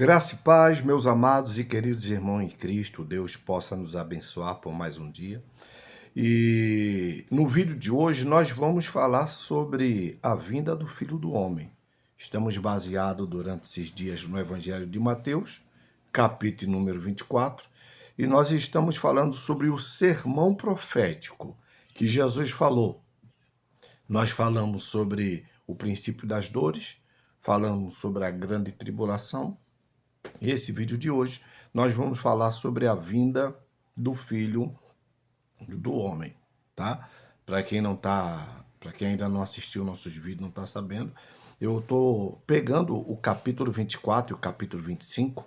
Graça e paz, meus amados e queridos irmãos em Cristo, Deus possa nos abençoar por mais um dia. E no vídeo de hoje nós vamos falar sobre a vinda do Filho do Homem. Estamos baseados durante esses dias no Evangelho de Mateus, capítulo número 24, e nós estamos falando sobre o sermão profético que Jesus falou. Nós falamos sobre o princípio das dores, falamos sobre a grande tribulação. Esse vídeo de hoje, nós vamos falar sobre a vinda do Filho do Homem, tá? Para quem ainda não assistiu nossos vídeos, não está sabendo, eu estou pegando o capítulo 24 e o capítulo 25,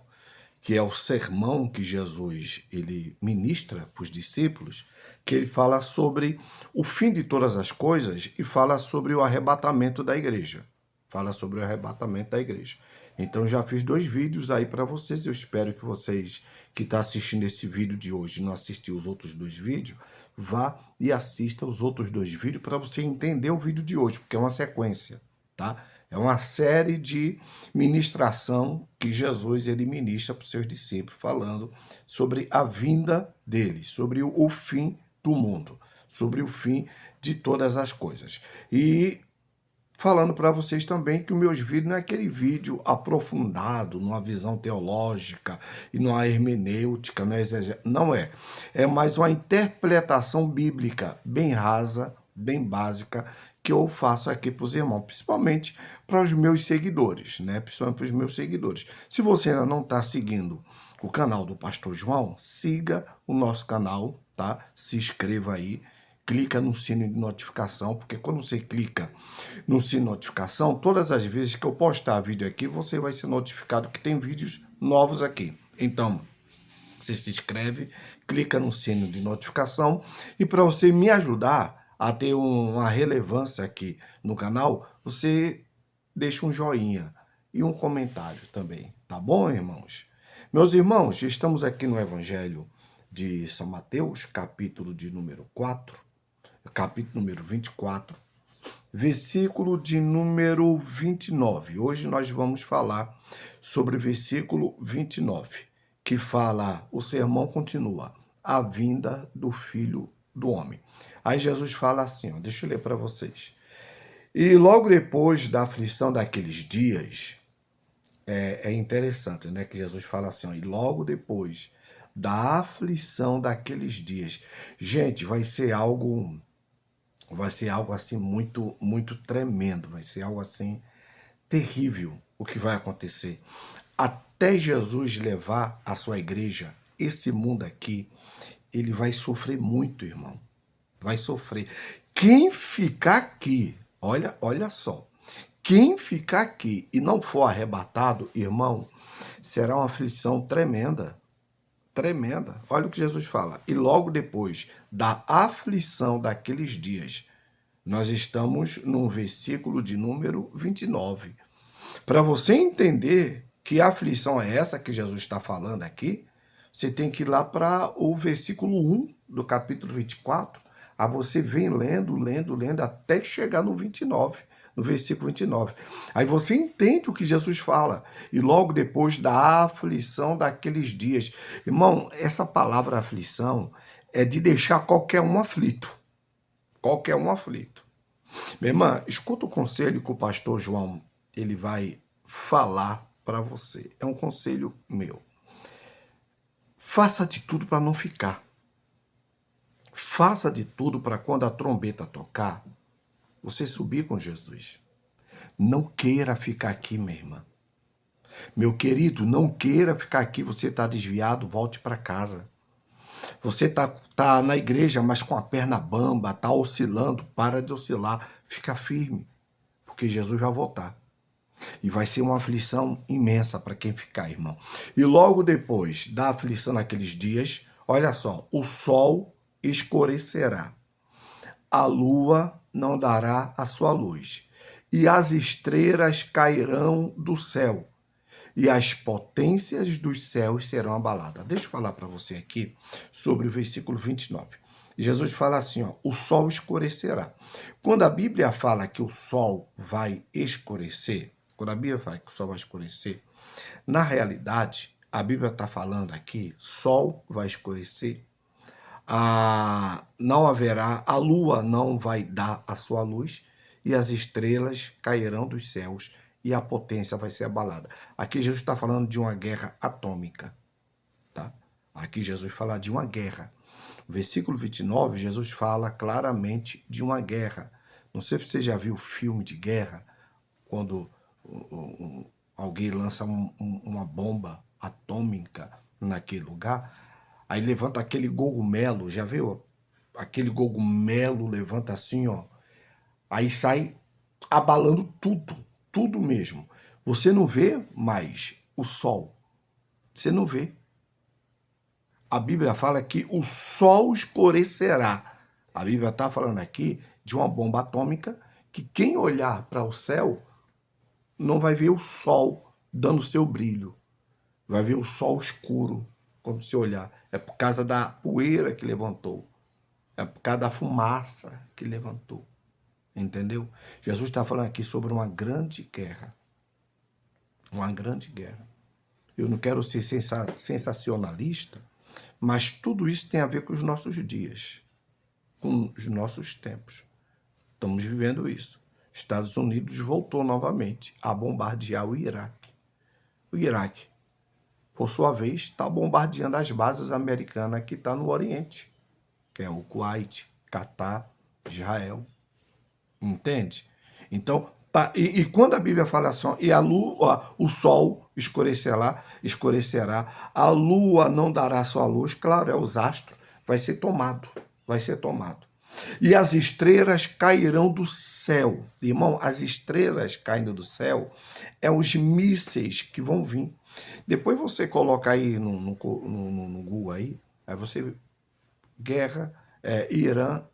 que é o sermão que Jesus ele ministra para os discípulos, que ele fala sobre o fim de todas as coisas e fala sobre o arrebatamento da igreja. Fala sobre o arrebatamento da igreja. Então já fiz 2 vídeos aí para vocês. Eu espero que vocês que estão assistindo esse vídeo de hoje e não assistiu os outros 2 vídeos, vá e assista os outros 2 vídeos para você entender o vídeo de hoje, porque é uma sequência, tá? É uma série de ministração que Jesus ele ministra para os seus discípulos, falando sobre a vinda dele, sobre o fim do mundo, sobre o fim de todas as coisas. E falando para vocês também que os meus vídeos não é aquele vídeo aprofundado, numa visão teológica e numa hermenêutica, não é. É mais uma interpretação bíblica bem rasa, bem básica, que eu faço aqui para os irmãos, principalmente para os meus seguidores, né? Principalmente para os meus seguidores. Se você ainda não está seguindo o canal do Pastor João, siga o nosso canal, tá? Se inscreva aí. Clica no sino de notificação, porque quando você clica no sino de notificação, todas as vezes que eu postar vídeo aqui, você vai ser notificado que tem vídeos novos aqui. Então, você se inscreve, clica no sino de notificação, e para você me ajudar a ter uma relevância aqui no canal, você deixa um joinha e um comentário também, tá bom, irmãos? Meus irmãos, estamos aqui no Evangelho de São Mateus, capítulo de número 4, capítulo número 24, versículo de número 29. Hoje nós vamos falar sobre o versículo 29, que fala, o sermão continua, a vinda do Filho do Homem. Aí Jesus fala assim, ó, deixa eu ler para vocês. E logo depois da aflição daqueles dias, é interessante, né, que Jesus fala assim, ó, e logo depois da aflição daqueles dias. Gente, vai ser algo assim muito tremendo, vai ser algo assim terrível o que vai acontecer. Até Jesus levar a sua igreja, esse mundo aqui, ele vai sofrer muito, irmão. Vai sofrer. Quem ficar aqui, olha só, quem ficar aqui e não for arrebatado, irmão, será uma aflição tremenda. Tremenda. Olha o que Jesus fala. E logo depois da aflição daqueles dias, nós estamos no versículo de número 29. Para você entender que aflição é essa que Jesus está falando aqui, você tem que ir lá para o versículo 1 do capítulo 24. Aí você vem lendo, até chegar no 29, no versículo 29. Aí você entende o que Jesus fala. E logo depois da aflição daqueles dias. Irmão, essa palavra aflição é de deixar qualquer um aflito. Qualquer um aflito. Minha irmã, escuta o conselho que o pastor João ele vai falar para você. É um conselho meu. Faça de tudo para não ficar. Faça de tudo para quando a trombeta tocar, você subir com Jesus. Não queira ficar aqui, minha irmã. Meu querido, não queira ficar aqui. Você está desviado, volte para casa. Você tá na igreja, mas com a perna bamba, tá oscilando, para de oscilar, fica firme, porque Jesus vai voltar. E vai ser uma aflição imensa para quem ficar, irmão. E logo depois da aflição naqueles dias, olha só, o sol escurecerá, a lua não dará a sua luz, e as estrelas cairão do céu, e as potências dos céus serão abaladas. Deixa eu falar para você aqui sobre o versículo 29. Jesus fala assim, ó, o sol escurecerá. Quando a Bíblia fala que o sol vai escurecer, quando a Bíblia fala que o sol vai escurecer, Na realidade, a Bíblia está falando aqui, sol vai escurecer, não haverá, a lua não vai dar a sua luz, e as estrelas cairão dos céus, e a potência vai ser abalada. Aqui Jesus está falando de uma guerra atômica, tá? Aqui Jesus fala de uma guerra. No versículo 29, Jesus fala claramente de uma guerra. Não sei se você já viu filme de guerra, quando alguém lança uma bomba atômica naquele lugar, aí levanta aquele cogumelo, já viu? Aquele cogumelo levanta assim, ó, aí sai abalando tudo, tudo mesmo. Você não vê mais o sol, você não vê. A Bíblia fala que o sol escurecerá. A Bíblia está falando aqui de uma bomba atômica que quem olhar para o céu não vai ver o sol dando seu brilho. Vai ver o sol escuro quando você olhar. É por causa da poeira que levantou. É por causa da fumaça que levantou. Entendeu? Jesus está falando aqui sobre uma grande guerra. Uma grande guerra. Eu não quero ser sensacionalista, mas tudo isso tem a ver com os nossos dias, com os nossos tempos. Estamos vivendo isso. Estados Unidos voltou novamente a bombardear o Iraque. O Iraque, por sua vez, está bombardeando as bases americanas que estão no Oriente, que é o Kuwait, Catar, Israel. Entende? Então, tá, e quando a Bíblia fala assim, e a lua, o sol escurecerá, a lua não dará sua luz, claro, é os astros, vai ser tomado, vai ser tomado. E as estrelas cairão do céu. Irmão, as estrelas caindo do céu é os mísseis que vão vir. Depois você coloca aí no Google aí você guerra, Irã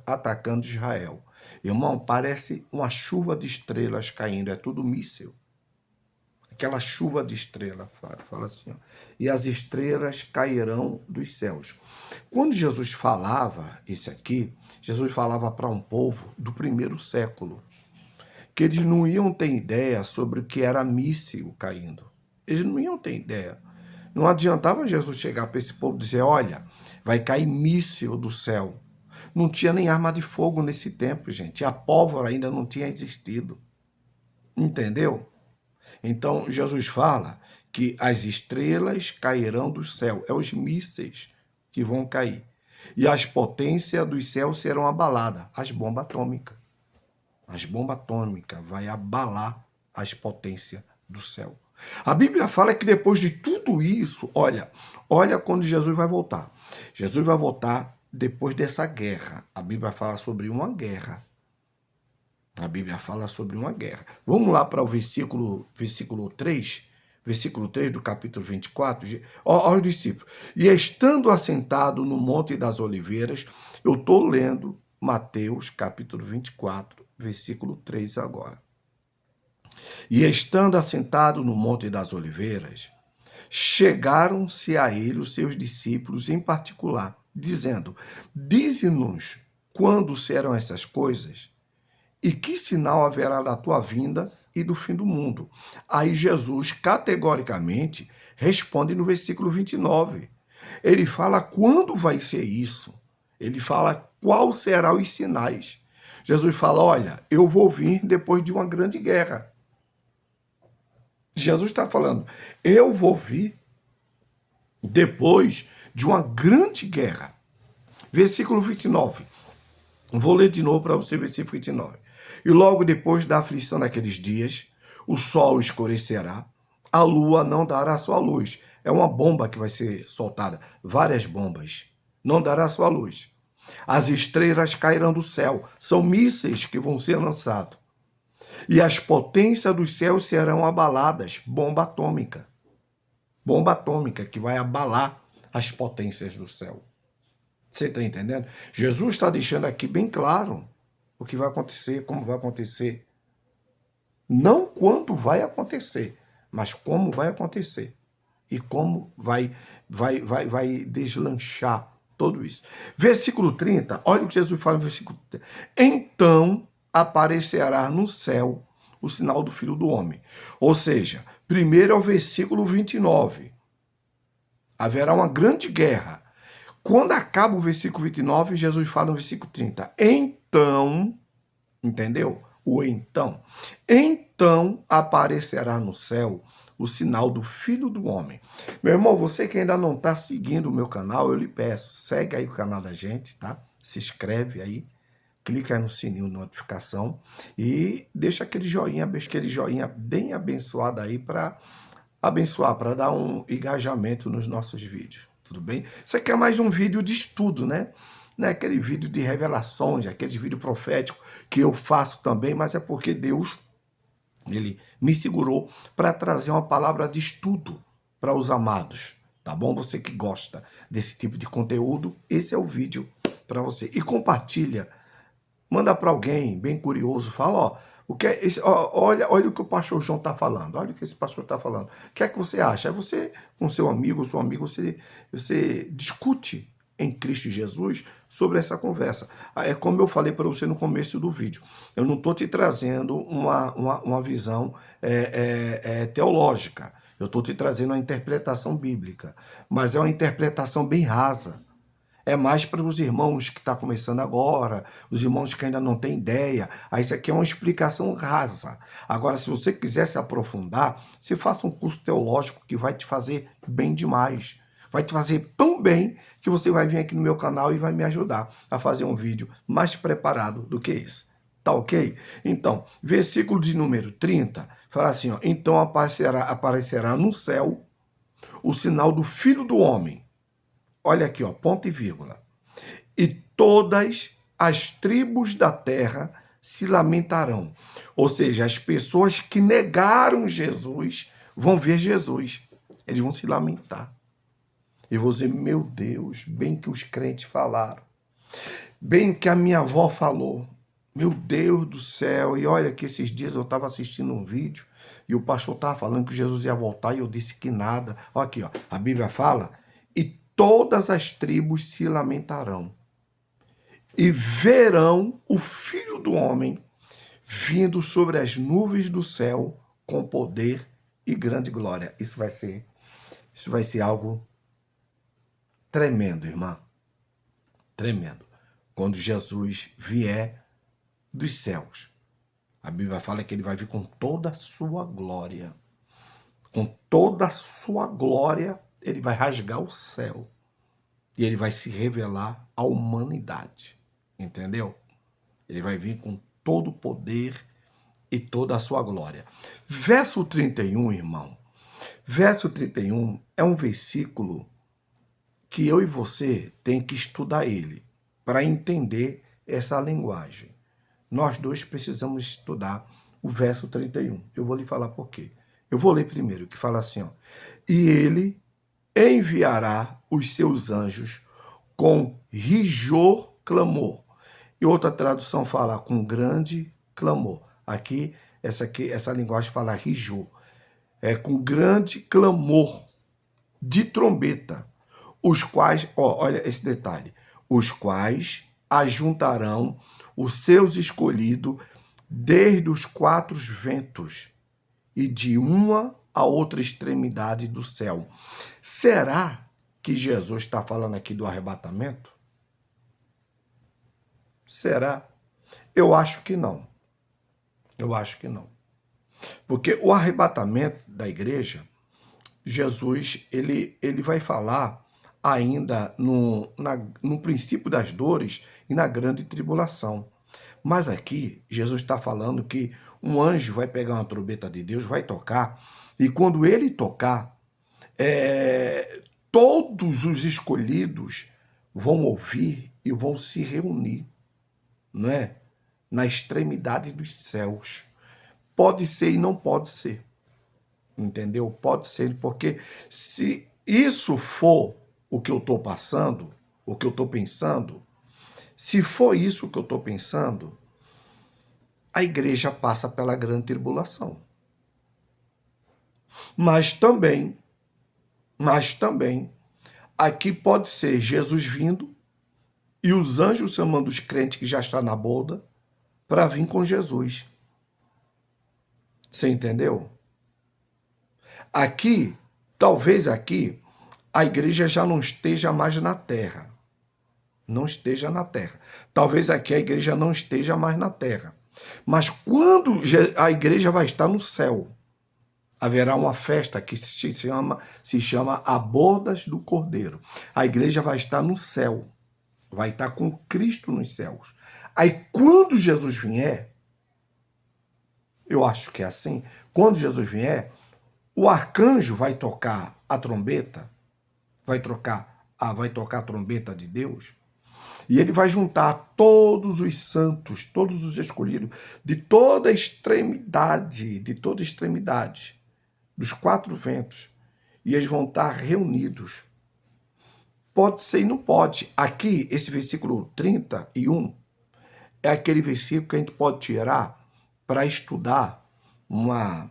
atacando Israel. Irmão, parece uma chuva de estrelas caindo, é tudo míssil. Aquela chuva de estrelas, fala assim, ó, e as estrelas cairão dos céus. Quando Jesus falava isso aqui, Jesus falava para um povo do primeiro século, que eles não iam ter ideia sobre o que era míssil caindo. Eles não iam ter ideia. Não adiantava Jesus chegar para esse povo e dizer, olha, vai cair míssil do céu. Não tinha nem arma de fogo nesse tempo, gente. A pólvora ainda não tinha existido. Entendeu? Então, Jesus fala que as estrelas cairão do céu. É os mísseis que vão cair. E as potências dos céus serão abaladas. As bombas atômicas. As bombas atômicas vai abalar as potências do céu. A Bíblia fala que depois de tudo isso, olha quando Jesus vai voltar. Jesus vai voltar depois dessa guerra. A Bíblia fala sobre uma guerra. A Bíblia fala sobre uma guerra. Vamos lá para o versículo 3, versículo 3 do capítulo 24. Aos discípulos. E estando assentado no Monte das Oliveiras, eu estou lendo Mateus capítulo 24, versículo 3 agora. E estando assentado no Monte das Oliveiras, chegaram-se a ele os seus discípulos em particular, dizendo, dize-nos quando serão essas coisas e que sinal haverá da tua vinda e do fim do mundo. Aí Jesus categoricamente responde no versículo 29. Ele fala quando vai ser isso. Ele fala qual serão os sinais. Jesus fala, olha, eu vou vir depois de uma grande guerra. Jesus está falando, eu vou vir depois de uma grande guerra. Versículo 29. Vou ler de novo para você, versículo 29. E logo depois da aflição daqueles dias, o sol escurecerá, a lua não dará sua luz. É uma bomba que vai ser soltada, várias bombas. Não dará sua luz. As estrelas cairão do céu, são mísseis que vão ser lançados. E as potências dos céus serão abaladas, bomba atômica. Bomba atômica que vai abalar as potências do céu. Você está entendendo? Jesus está deixando aqui bem claro o que vai acontecer, como vai acontecer. Não quando vai acontecer, mas como vai acontecer. E como vai deslanchar tudo isso. Versículo 30, olha o que Jesus fala no versículo 30. Então aparecerá no céu o sinal do Filho do Homem. Ou seja, Primeiro é o versículo 29. Haverá uma grande guerra. Quando acaba o versículo 29, Jesus fala no versículo 30. Então, entendeu? O então. Então aparecerá no céu o sinal do Filho do Homem. Meu irmão, você que ainda não está seguindo o meu canal, eu lhe peço, segue aí o canal da gente, tá? Se inscreve aí, clica aí no sininho de notificação e deixa aquele joinha bem abençoado aí para abençoar, para dar um engajamento nos nossos vídeos, tudo bem? Isso aqui é mais um vídeo de estudo, né? Não é aquele vídeo de revelações, aquele vídeo profético que eu faço também, mas é porque Deus, ele me segurou para trazer uma palavra de estudo para os amados, tá bom? Você que gosta desse tipo de conteúdo, esse é o vídeo para você. E compartilha, manda para alguém bem curioso, fala, ó, o que é esse, ó, olha o que o pastor João está falando, olha o que esse pastor está falando. O que é que você acha? Aí você, com seu amigo ou sua amiga, você discute em Cristo Jesus sobre essa conversa. É como eu falei para você no começo do vídeo. Eu não estou te trazendo uma visão teológica. Eu estou te trazendo uma interpretação bíblica. Mas é uma interpretação bem rasa. É mais para os irmãos que estão começando agora, os irmãos que ainda não têm ideia. Aí isso aqui é uma explicação rasa. Agora, se você quiser se aprofundar, você faça um curso teológico que vai te fazer bem demais. Vai te fazer tão bem que você vai vir aqui no meu canal e vai me ajudar a fazer um vídeo mais preparado do que esse. Tá ok? Então, versículo de número 30, fala assim, ó, então aparecerá no céu o sinal do Filho do Homem. Olha aqui, ó, ponto e vírgula. E todas as tribos da terra se lamentarão. Ou seja, as pessoas que negaram Jesus vão ver Jesus. Eles vão se lamentar. E vão dizer, meu Deus, bem que os crentes falaram. Bem que a minha avó falou. Meu Deus do céu. E olha que esses dias eu estava assistindo um vídeo e o pastor estava falando que Jesus ia voltar e eu disse que nada. Olha aqui, ó, a Bíblia fala, e todas as tribos se lamentarão e verão o Filho do Homem vindo sobre as nuvens do céu com poder e grande glória. Isso vai ser algo tremendo, irmã. Tremendo. Quando Jesus vier dos céus. A Bíblia fala que ele vai vir com toda a sua glória. Com toda a sua glória, ele vai rasgar o céu. E ele vai se revelar à humanidade. Entendeu? Ele vai vir com todo o poder e toda a sua glória. Verso 31, irmão. Verso 31 é um versículo que eu e você tem que estudar ele para entender essa linguagem. Nós dois precisamos estudar o verso 31. Eu vou lhe falar por quê. Eu vou ler primeiro, que fala assim, ó. E ele enviará os seus anjos com rigor, clamor. E outra tradução fala com grande clamor. Essa linguagem fala rigor. É com grande clamor de trombeta. Os quais, ó, olha esse detalhe, os quais ajuntarão os seus escolhidos desde os quatro ventos e de uma a outra extremidade do céu. Será que Jesus está falando aqui do arrebatamento? Será? Eu acho que não. Eu acho que não. Porque o arrebatamento da igreja, Jesus, ele vai falar ainda no princípio das dores e na grande tribulação. Mas aqui, Jesus está falando que um anjo vai pegar uma trombeta de Deus, vai tocar, e quando ele tocar, todos os escolhidos vão ouvir e vão se reunir, não é? Na extremidade dos céus. Pode ser e não pode ser. Entendeu? Pode ser, porque se isso for o que eu estou passando, o que eu estou pensando, se for isso que eu estou pensando, a igreja passa pela grande tribulação. Mas também, aqui pode ser Jesus vindo e os anjos chamando os crentes que já estão na boda para vir com Jesus. Você entendeu? Aqui, talvez aqui, a igreja já não esteja mais na terra. Não esteja na terra. Talvez aqui a igreja não esteja mais na terra. Mas quando a igreja vai estar no céu, haverá uma festa que se chama a Bodas do Cordeiro. A igreja vai estar no céu. Vai estar com Cristo nos céus. Aí quando Jesus vier, eu acho que é assim, quando Jesus vier, o arcanjo vai tocar a trombeta, vai tocar a trombeta de Deus, e ele vai juntar todos os santos, todos os escolhidos, de toda extremidade, dos quatro ventos, e eles vão estar reunidos. Pode ser e não pode. Aqui, esse versículo 31 é aquele versículo que a gente pode tirar para estudar uma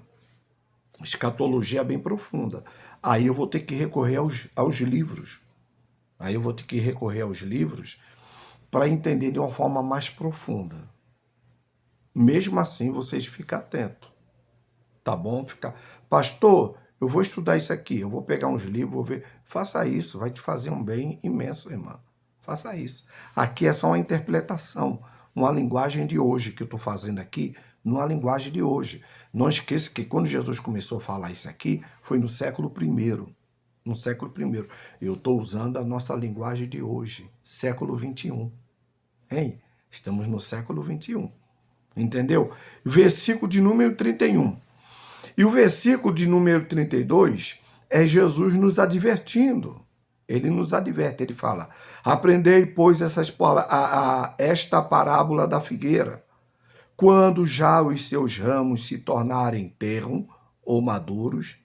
escatologia bem profunda. Aí eu vou ter que recorrer aos livros. Aí eu vou ter que recorrer aos livros para entender de uma forma mais profunda. Mesmo assim, vocês fiquem atentos. Tá bom? Pastor, eu vou estudar isso aqui, eu vou pegar uns livros, vou ver. Faça isso, vai te fazer um bem imenso, irmã. Faça isso. Aqui é só uma interpretação, uma linguagem de hoje que eu estou fazendo aqui, numa linguagem de hoje. Não esqueça que quando Jesus começou a falar isso aqui, foi no século I. No século I. Eu estou usando a nossa linguagem de hoje, século XXI. Hein? Estamos no século XXI. Entendeu? Versículo de número 31. E o versículo de número 32 é Jesus nos advertindo. Ele nos adverte, ele fala: aprendei, pois, esta parábola da figueira. Quando já os seus ramos se tornarem terro ou maduros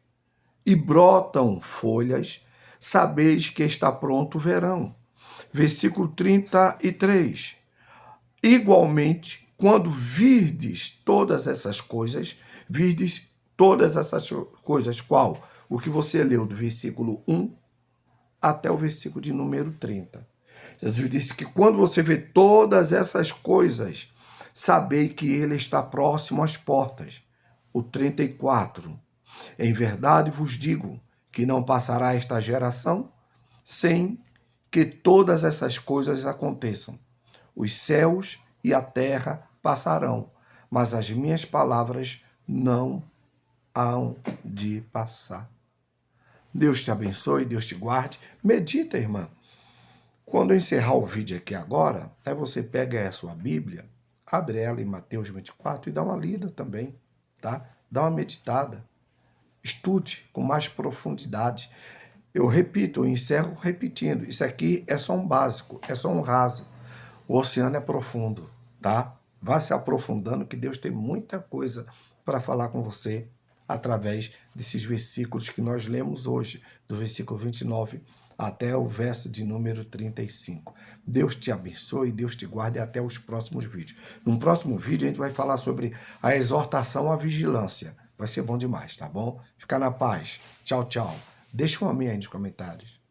e brotam folhas, sabeis que está pronto o verão. Versículo 33. Igualmente, quando virdes todas essas coisas, qual? O que você leu do versículo 1 até o versículo de número 30. Jesus disse que quando você vê todas essas coisas, sabei que ele está próximo às portas. O 34. Em verdade vos digo que não passará esta geração sem que todas essas coisas aconteçam. Os céus e a terra passarão, mas as minhas palavras não hão de passar. Deus te abençoe, Deus te guarde. Medita, irmã. Quando eu encerrar o vídeo aqui agora, aí você pega a sua Bíblia, abre ela em Mateus 24 e dá uma lida também, tá? Dá uma meditada. Estude com mais profundidade. Eu repito, eu encerro repetindo. Isso aqui é só um básico, é só um raso. O oceano é profundo, tá? Vá se aprofundando que Deus tem muita coisa para falar com você através desses versículos que nós lemos hoje, do versículo 29 até o verso de número 35. Deus te abençoe, Deus te guarde e até os próximos vídeos. No próximo vídeo a gente vai falar sobre a exortação à vigilância. Vai ser bom demais, tá bom? Fica na paz. Tchau, tchau. Deixa um amém aí nos comentários.